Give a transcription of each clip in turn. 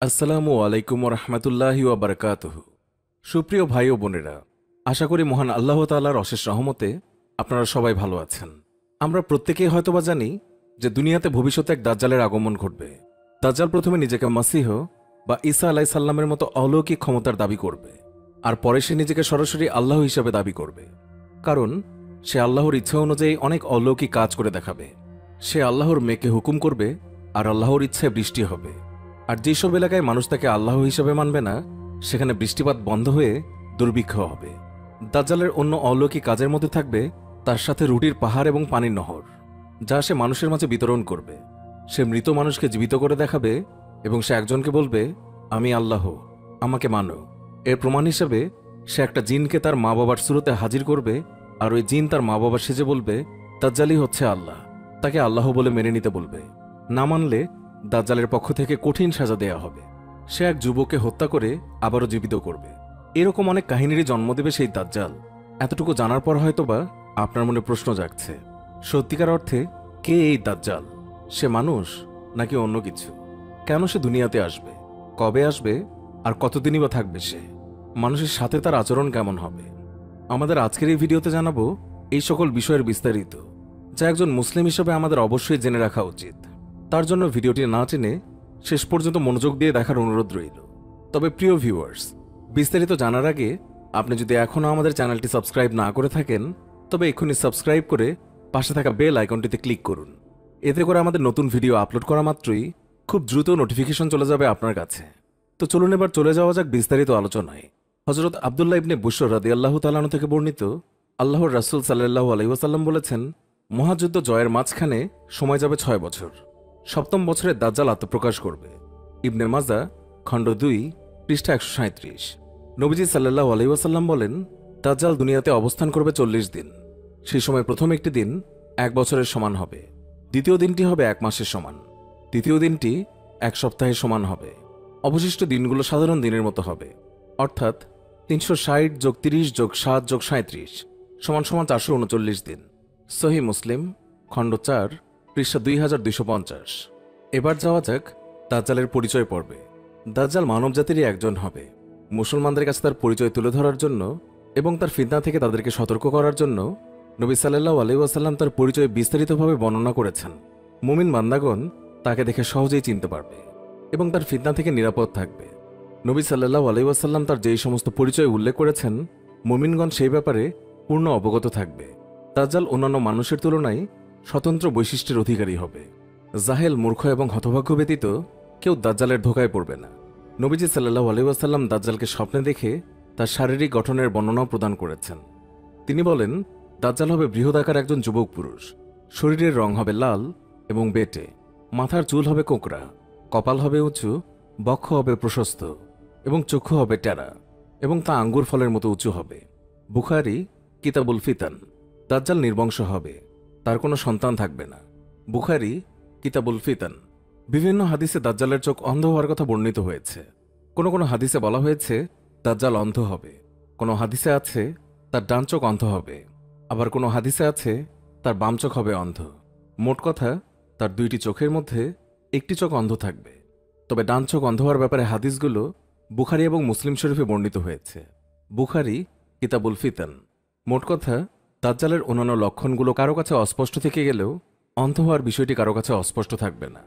আসসালামু আলাইকুম রহমতুল্লাহি ওয়াবারাকাতুহু। সুপ্রিয় ভাই ও বোনেরা, আশা করি মহান আল্লাহ তাআলার অশেষ রহমতে আপনারা সবাই ভালো আছেন। আমরা প্রত্যেকেই হয়তোবা জানি যে দুনিয়াতে ভবিষ্যতে এক দাজ্জালের আগমন ঘটবে। দাজ্জাল প্রথমে নিজেকে মাসিহ বা ঈসা আলাইহিস সালামের মতো অলৌকিক ক্ষমতার দাবি করবে, আর পরে সে নিজেকে সরাসরি আল্লাহ হিসেবে দাবি করবে। কারণ সে আল্লাহর ইচ্ছা অনুযায়ী অনেক অলৌকিক কাজ করে দেখাবে। সে আল্লাহর মেয়েকে হুকুম করবে, আর আল্লাহর ইচ্ছায় বৃষ্টি হবে। আর যেসব এলাকায় মানুষ তাকে আল্লাহ হিসেবে মানবে না, সেখানে বৃষ্টিপাত বন্ধ হয়ে দুর্ভিক্ষ হবে। দাজ্জালের অন্য অলৌকিক কাজের মধ্যে থাকবে তার সাথে রুটির পাহাড় এবং পানির নহর, যা সে মানুষের মাঝে বিতরণ করবে। সে মৃত মানুষকে জীবিত করে দেখাবে এবং সে একজনকে বলবে, আমি আল্লাহ, আমাকে মানো। এর প্রমাণ হিসেবে সে একটা জিনকে তার মা বাবার সুরতে হাজির করবে, আর ওই জিন তার মা বাবা সেজে বলবে দাজ্জালই হচ্ছে আল্লাহ, তাকে আল্লাহ বলে মেনে নিতে বলবে। না মানলে দাজ্জালের পক্ষ থেকে কঠিন সাজা দেয়া হবে। সে এক যুবককে হত্যা করে আবারও জীবিত করবে। এরকম অনেক কাহিনীরই জন্ম দেবে সেই দাজ্জাল। এতটুকু জানার পর হয়তোবা আপনার মনে প্রশ্ন জাগছে, সত্যিকার অর্থে কে এই দাজ্জাল? সে মানুষ নাকি অন্য কিছু? কেন সে দুনিয়াতে আসবে, কবে আসবে, আর কতদিনই বা থাকবে সে? মানুষের সাথে তার আচরণ কেমন হবে? আমাদের আজকের এই ভিডিওতে জানাবো এই সকল বিষয়ের বিস্তারিত, যা একজন মুসলিম হিসেবে আমাদের অবশ্যই জেনে রাখা উচিত। তার জন্য ভিডিওটি না টেনে শেষ পর্যন্ত মনোযোগ দিয়ে দেখার অনুরোধ রইল। তবে প্রিয় ভিউয়ার্স, বিস্তারিত জানার আগে আপনি যদি এখনও আমাদের চ্যানেলটি সাবস্ক্রাইব না করে থাকেন, তবে এক্ষুনি সাবস্ক্রাইব করে পাশে থাকা বেল আইকনটিতে ক্লিক করুন। এতে করে আমাদের নতুন ভিডিও আপলোড করা মাত্রই খুব দ্রুত নোটিফিকেশন চলে যাবে আপনার কাছে। তো চলুন এবার চলে যাওয়া যাক বিস্তারিত আলোচনায়। হযরত আব্দুল্লাহ ইবনে বুশর রাদিয়াল্লাহু তাআলা আনহু থেকে বর্ণিত, আল্লাহর রাসূল সাল্লাল্লাহু আলাইহি ওয়াসাল্লাম বলেছেন, মহাযুদ্ধ জয়ের মাঝখানে সময় যাবে 6 বছর। 7ম বছরে দাজ্জাল আত্মপ্রকাশ করবে। ইবনে মাজা খণ্ড 2 পৃষ্ঠা 137। নবীজি সাল্লাল্লাহু আলাইহি ওয়াসাল্লাম বলেন, দাজ্জাল দুনিয়াতে অবস্থান করবে 40 দিন। সেই সময় প্রথম একটি দিন 1 বছরের সমান হবে, দ্বিতীয় দিনটি হবে 1 মাসের সমান, তৃতীয় দিনটি 1 সপ্তাহের সমান হবে, অবশিষ্ট দিনগুলো সাধারণ দিনের মতো হবে, অর্থাৎ 360 + 30 + 7 + 37 সমান 439 দিন। সহিহ মুসলিম খণ্ড 4 পৃষ্ঠা 2250। এবার যাওয়া যাক দাজ্জালের পরিচয় পর্বে। দাজ্জাল মানবজাতিরই একজন হবে। মুসলমানদের কাছে তার পরিচয় তুলে ধরার জন্য এবং তার ফিতনা থেকে তাদেরকে সতর্ক করার জন্য নবী সাল্লাল্লাহু আলাইহি ওয়াসাল্লাম তার পরিচয় বিস্তারিতভাবে বর্ণনা করেছেন। মুমিন বান্দাগণ তাকে দেখে সহজেই চিনতে পারবে এবং তার ফিতনা থেকে নিরাপদ থাকবে। নবী সাল্লাল্লাহু আলাইহি ওয়াসাল্লাম তার যেই সমস্ত পরিচয় উল্লেখ করেছেন, মুমিনগণ সেই ব্যাপারে পূর্ণ অবগত থাকবে। দাজ্জাল অন্যান্য মানুষের তুলনায় স্বতন্ত্র বৈশিষ্ট্যের অধিকারী হবে। জাহেল, মূর্খ এবং হতভাগ্য ব্যতীত কেউ দাজ্জালের ধোকায় পড়বে না। নবীজি সাল্লাল্লাহু আলাইহি ওয়াসাল্লাম দাজ্জালকে স্বপ্নে দেখে তার শারীরিক গঠনের বর্ণনা প্রদান করেছেন। তিনি বলেন, দাজ্জাল হবে বৃহদাকার একজন যুবক পুরুষ। শরীরের রং হবে লাল এবং বেটে, মাথার চুল হবে কোঁকড়া, কপাল হবে উঁচু, বক্ষ হবে প্রশস্ত এবং চক্ষু হবে টেরা, এবং তা আঙ্গুর ফলের মতো উঁচু হবে। বুখারী কিতাবুল ফিতান। দাজ্জাল নির্বংশ হবে, তার কোনো সন্তান থাকবে না। বুখারী কিতাবুল ফিতান। বিভিন্ন হাদিসে দাজ্জালের চোখ অন্ধ হওয়ার কথা বর্ণিত হয়েছে। কোনো কোনো হাদিসে বলা হয়েছে দাজ্জাল অন্ধ হবে, কোনো হাদিসে আছে তার ডান চোখ অন্ধ হবে, আবার কোনো হাদিসে আছে তার বাম চোখ হবে অন্ধ। মোট কথা, তার 2টি চোখের মধ্যে একটি চোখ অন্ধ থাকবে। তবে ডান চোখ অন্ধ হওয়ার ব্যাপারে হাদিসগুলো বুখারী এবং মুসলিম শরীফে বর্ণিত হয়েছে। বুখারী কিতাবুল ফিতান। মোট কথা, দাজ্জালের অন্যান্য লক্ষণগুলো কারো কাছে অস্পষ্ট থেকে গেলেও অন্ধ হওয়ার বিষয়টি কারো কাছে অস্পষ্ট থাকবে না।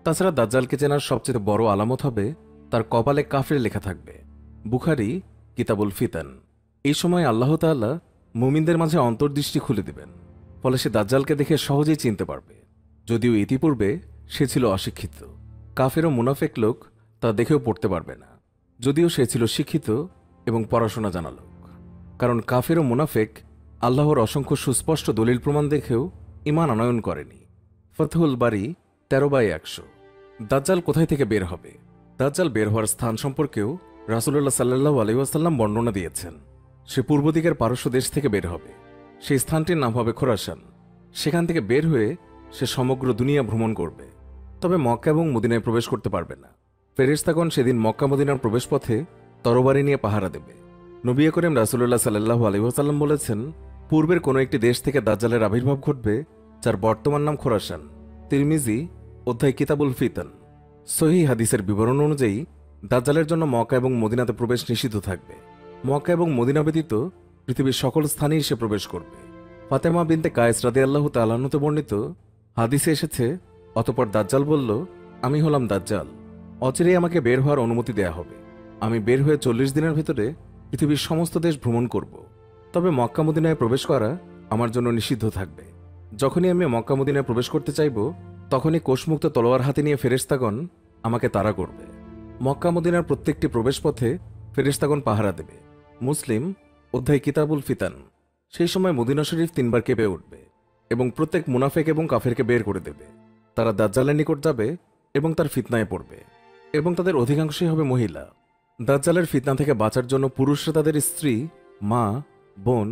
তাছাড়া দাজ্জালকে চেনার সবচেয়ে বড় আলামত হবে তার কপালে কাফির লেখা থাকবে। বুখারী কিতাবুল ফিতান। এই সময় আল্লাহ তাআলা মুমিনদের মাঝে অন্তর্দৃষ্টি খুলে দিবেন, ফলে সে দাজ্জালকে দেখে সহজেই চিনতে পারবে। যদিও ইতিপূর্বে সে ছিল অশিক্ষিত, কাফের ও মুনাফেক লোক তা দেখেও পড়তে পারবে না, যদিও সে ছিল শিক্ষিত এবং পড়াশোনা জানা লোক। কারণ কাফের ও মুনাফেক আল্লাহর অসংখ্য সুস্পষ্ট দলিল প্রমাণ দেখেও ঈমান আনয়ন করেনি। ফতহুল বারী 13/100। দাজ্জাল কোথায় থেকে বের হবে? দাজ্জাল বের হওয়ার স্থান সম্পর্কেও রাসূলুল্লাহ সাল্লাল্লাহু আলাইহি ওয়াসাল্লাম বর্ণনা দিয়েছেন। সে পূর্ব দিকের পারস্য দেশ থেকে বের হবে। সেই স্থানটির নাম হবে খোরাসান। সেখান থেকে বের হয়ে সে সমগ্র দুনিয়া ভ্রমণ করবে, তবে মক্কা এবং মদিনায় প্রবেশ করতে পারবে না। ফেরেশতাগণ সেদিন মক্কা মদিনার প্রবেশপথে তরবারি নিয়ে পাহারা দেবে। নবী করিম রাসূলুল্লাহ সাল্লাল্লাহু আলাইহি ওয়াসাল্লাম বলেছেন, পূর্বের কোনো একটি দেশ থেকে দাজ্জালের আবির্ভাব ঘটবে, যার বর্তমান নাম খোরাসান। তিরমিজি অধ্যায় কিতাবুল ফিতান। সহিহ হাদিসের বিবরণ অনুযায়ী দাজ্জালের জন্য মক্কা এবং মদিনাতে প্রবেশ নিষিদ্ধ থাকবে। মক্কা এবং মদিনা ব্যতীত পৃথিবীর সকল স্থানেই সে প্রবেশ করবে। ফাতেমা বিনতে কায়েস রাদিয়াল্লাহু তাআলা আনহু বর্ণিত হাদিসে এসেছে, অতঃপর দাজ্জাল বলল, আমি হলাম দাজ্জাল, অচিরেই আমাকে বের হওয়ার অনুমতি দেয়া হবে। আমি বের হয়ে 40 দিনের ভেতরে পৃথিবীর সমস্ত দেশ ভ্রমণ করব। তবে মক্কা মদিনায় প্রবেশ করা আমার জন্য নিষিদ্ধ থাকবে। যখনই আমি মক্কা মদিনায় প্রবেশ করতে চাইব, তখনই কোষমুক্ত তলোয়ার হাতে নিয়ে ফেরেশতাগণ আমাকে তাড়া করবে। মক্কা মদিনার প্রত্যেকটি প্রবেশপথে ফেরেশতাগণ পাহারা দেবে। মুসলিম অধ্যায় কিতাবুল ফিতান। সেই সময় মদিনা শরীফ 3 বার কেঁপে উঠবে এবং প্রত্যেক মুনাফেক এবং কাফেরকে বের করে দেবে। তারা দাজ্জালের নিকট যাবে এবং তার ফিতনায় পড়বে, এবং তাদের অধিকাংশই হবে মহিলা। দাজ্জালের ফিতনা থেকে বাঁচার জন্য পুরুষরা তাদের স্ত্রী, মা, বোন,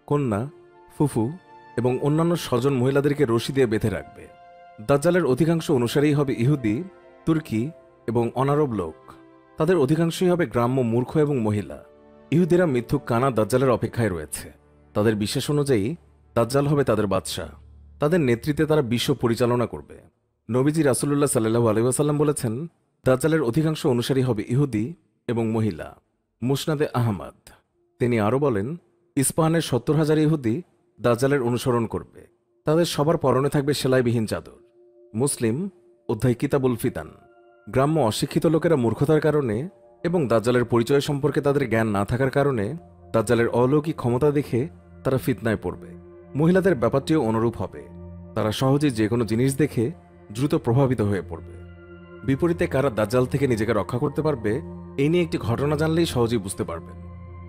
কন্যা, ফুফু এবং অন্যান্য স্বজন মহিলাদেরকে রশি দিয়ে বেঁধে রাখবে। দাজ্জালের অধিকাংশ অনুসারীই হবে ইহুদি, তুর্কি এবং অনারব লোক। তাদের অধিকাংশই হবে গ্রাম্য, মূর্খ এবং মহিলা। ইহুদিরা মিথ্যুক কানা দাজ্জালের অপেক্ষায় রয়েছে। তাদের বিশ্বাস অনুযায়ী দাজ্জাল হবে তাদের বাদশাহ। তাদের নেতৃত্বে তারা বিশ্ব পরিচালনা করবে। নবীজি রাসূলুল্লাহ সাল্লাল্লাহু আলাইহি ওয়াসাল্লাম বলেছেন, দাজ্জালের অধিকাংশ অনুসারী হবে ইহুদি এবং মহিলা। মুসনাদে আহমদ। তিনি আরও বলেন, ইস্পাহানের 70,000 ইহুদি দাজ্জালের অনুসরণ করবে। তাদের সবার পরনে থাকবে সেলাইবিহীন চাদর। মুসলিম অধ্যায় কিতাবুল ফিতান। গ্রাম্য অশিক্ষিত লোকেরা মূর্খতার কারণে এবং দাজ্জালের পরিচয় সম্পর্কে তাদের জ্ঞান না থাকার কারণে দাজ্জালের অলৌকিক ক্ষমতা দেখে তারা ফিতনায় পড়বে। মহিলাদের ব্যাপারটিও অনুরূপ হবে। তারা সহজেই যে কোনো জিনিস দেখে দ্রুত প্রভাবিত হয়ে পড়বে। বিপরীতে কারা দাজ্জাল থেকে নিজেকে রক্ষা করতে পারবে, এই নিয়ে একটি ঘটনা জানলেই সহজেই বুঝতে পারবেন।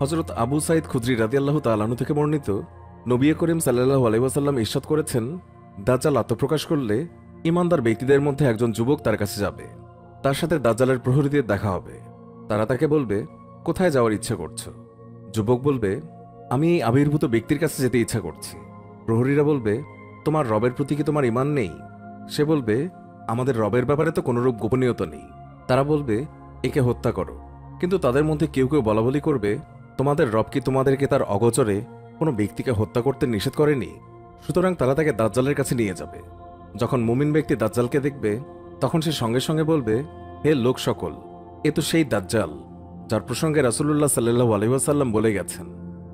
হযরত আবু সাঈদ খুদরি রাদিয়াল্লাহু তাআলা আনহু থেকে বর্ণিত, নবী করিম সাল্লাল্লাহু আলাইহি ওয়াসাল্লাম ইরশাদ করেছেন, দাজ্জাল আত্মপ্রকাশ করলে ঈমানদার ব্যক্তিদের মধ্যে একজন যুবক তার কাছে যাবে। তার সাথে দাজ্জালের প্রহরীদের দেখা হবে। তারা তাকে বলবে, কোথায় যাওয়ার ইচ্ছে করছো? যুবক বলবে, আমি এই আবির্ভূত ব্যক্তির কাছে যেতে ইচ্ছা করছি। প্রহরীরা বলবে, তোমার রবের প্রতি কি তোমার ঈমান নেই? সে বলবে, আমাদের রবের ব্যাপারে তো কোনরূপ গোপনীয়তা নেই। তারা বলবে, একে হত্যা করো। কিন্তু তাদের মধ্যে কেউ কেউ বলাবলি করবে, তোমাদের রব কি তোমাদেরকে তার অগোচরে কোনো ব্যক্তিকে হত্যা করতে নিষেধ করেনি? সুতরাং তারা তাকে দাজ্জালের কাছে নিয়ে যাবে। যখন মুমিন ব্যক্তি দাজ্জালকে দেখবে, তখন সে সঙ্গে সঙ্গে বলবে, হে লোক সকল, এ তো সেই দাজ্জাল যার প্রসঙ্গে রাসূলুল্লাহ সাল্লাল্লাহু আলাইহি ওয়াসাল্লাম বলে গেছেন।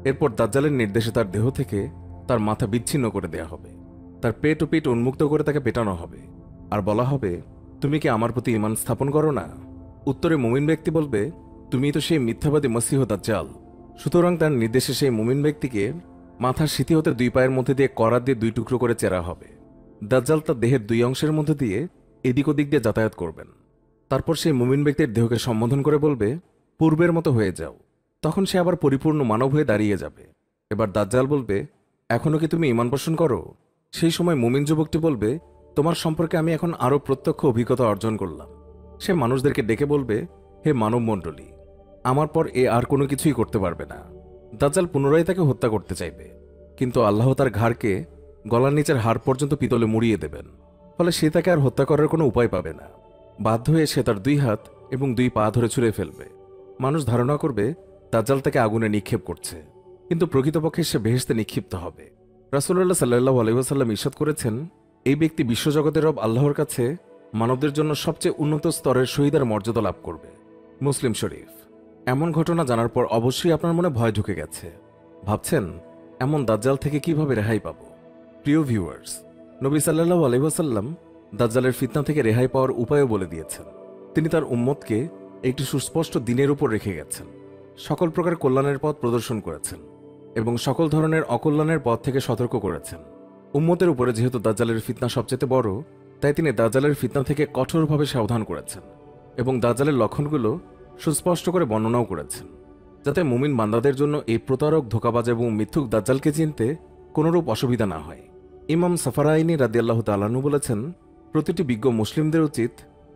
এরপর দাজ্জালের নির্দেশে তার দেহ থেকে তার মাথা বিচ্ছিন্ন করে দেয়া হবে। তার পেট ও পিঠ উন্মুক্ত করে তাকে পেটানো হবে, আর বলা হবে, তুমি কি আমার প্রতি ঈমান স্থাপন করো না? উত্তরে মুমিন ব্যক্তি বলবে, তুমি তো সেই মিথ্যাবাদী মসীহ দাজ্জাল। সুতরাং তার নির্দেশে সেই মুমিন ব্যক্তিকে মাথার সিথি হতে 2 পায়ের মধ্যে দিয়ে করাত দিয়ে 2 টুকরো করে চেরা হবে। দাজ্জাল তার দেহের 2 অংশের মধ্যে দিয়ে এদিক ওদিক দিয়ে যাতায়াত করবেন। তারপর সেই মুমিন ব্যক্তির দেহকে সম্বোধন করে বলবে, পূর্বের মতো হয়ে যাও। তখন সে আবার পরিপূর্ণ মানব হয়ে দাঁড়িয়ে যাবে। এবার দাজ্জাল বলবে, এখনও কি তুমি ঈমান পোষণ করো? সেই সময় মুমিন যুবকটি বলবে, তোমার সম্পর্কে আমি এখন আরও প্রত্যক্ষ অভিজ্ঞতা অর্জন করলাম। সে মানুষদেরকে ডেকে বলবে, হে মানব মণ্ডলী, আমার পর এ আর কোনো কিছুই করতে পারবে না। দাজ্জাল পুনরায় তাকে হত্যা করতে চাইবে, কিন্তু আল্লাহ তার ঘাড়কে গলার নিচের হাড় পর্যন্ত পিতলে মুড়িয়ে দেবেন। ফলে সে তাকে আর হত্যা করার কোনো উপায় পাবে না। বাধ্য হয়ে সে তার 2 হাত এবং 2 পা ধরে ছুঁড়ে ফেলবে। মানুষ ধারণা করবে দাজ্জাল তাকে আগুনে নিক্ষেপ করছে, কিন্তু প্রকৃতপক্ষে সে বেহেশতে নিক্ষিপ্ত হবে। রাসূলুল্লাহ সাল্লাল্লাহু আলাইহি ওয়াসাল্লাম ইরশাদ করেছেন, এই ব্যক্তি বিশ্বজগতের রব আল্লাহর কাছে মানবদের জন্য সবচেয়ে উন্নত স্তরের শহীদের মর্যাদা লাভ করবে। মুসলিম শরীফ। এমন ঘটনা জানার পর অবশ্যই আপনার মনে ভয় ঢুকে গেছে। ভাবছেন, এমন দাজ্জাল থেকে কিভাবে রেহাই পাব? প্রিয় ভিউয়ার্স, নবী সাল্লাল্লাহু আলাইহি ওয়াসাল্লাম দাজ্জালের ফিতনা থেকে রেহাই পাওয়ার উপায়ও বলে দিয়েছেন। তিনি তার উম্মতকে একটি সুস্পষ্ট দিনের উপর রেখে গেছেন, সকল প্রকার কল্যাণের পথ প্রদর্শন করেছেন এবং সকল ধরনের অকল্যাণের পথ থেকে সতর্ক করেছেন। উম্মতের উপরে যেহেতু দাজ্জালের ফিতনা সবচেয়ে বড়, তাই তিনি দাজ্জালের ফিতনা থেকে কঠোরভাবে সাবধান করেছেন এবং দাজ্জালের লক্ষণগুলো সুস্পষ্ট করে বর্ণনাও করেছেন, যাতে মুমিন বান্দাদের জন্য এই প্রতারক, ধোঁকাবাজ এবং মিথ্যুক দাজ্জালকে চিনতে কোনরূপ অসুবিধা না হয়। ইমাম সাফারাইনি রাদিয়াল্লাহু তাআলা আনহু বলেছেন, প্রতিটি বিজ্ঞ মুসলিমদের উচিত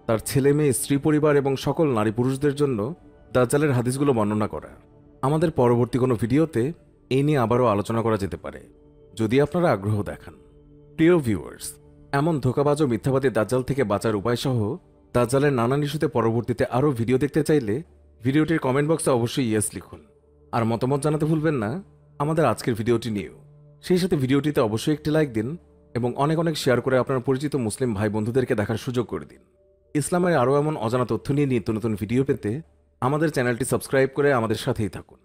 তার ছেলে মেয়ে, স্ত্রী পরিবার এবং সকল নারী পুরুষদের জন্য দাজ্জালের হাদিসগুলো বর্ণনা করা। আমাদের পরবর্তী কোনো ভিডিওতে এই নিয়ে আবারও আলোচনা করা যেতে পারে, যদি আপনারা আগ্রহ দেখান। প্রিয় ভিউয়ার্স, এমন ধোঁকাবাজ ও মিথ্যাবাদী দাজ্জাল থেকে বাঁচার উপায়সহ দাজ্জালের নানান ইস্যুতে পরবর্তীতে আরও ভিডিও দেখতে চাইলে ভিডিওটির কমেন্ট বক্সে অবশ্যই ইয়েস লিখুন, আর মতামত জানাতে ভুলবেন না আমাদের আজকের ভিডিওটি নিয়েও। সেই সাথে ভিডিওটিতে অবশ্যই একটি লাইক দিন এবং অনেক অনেক শেয়ার করে আপনার পরিচিত মুসলিম ভাই বন্ধুদেরকে দেখার সুযোগ করে দিন। ইসলামের আরও এমন অজানা তথ্য নিয়ে নিত্য নতুন ভিডিও পেতে আমাদের চ্যানেলটি সাবস্ক্রাইব করে আমাদের সাথেই থাকুন।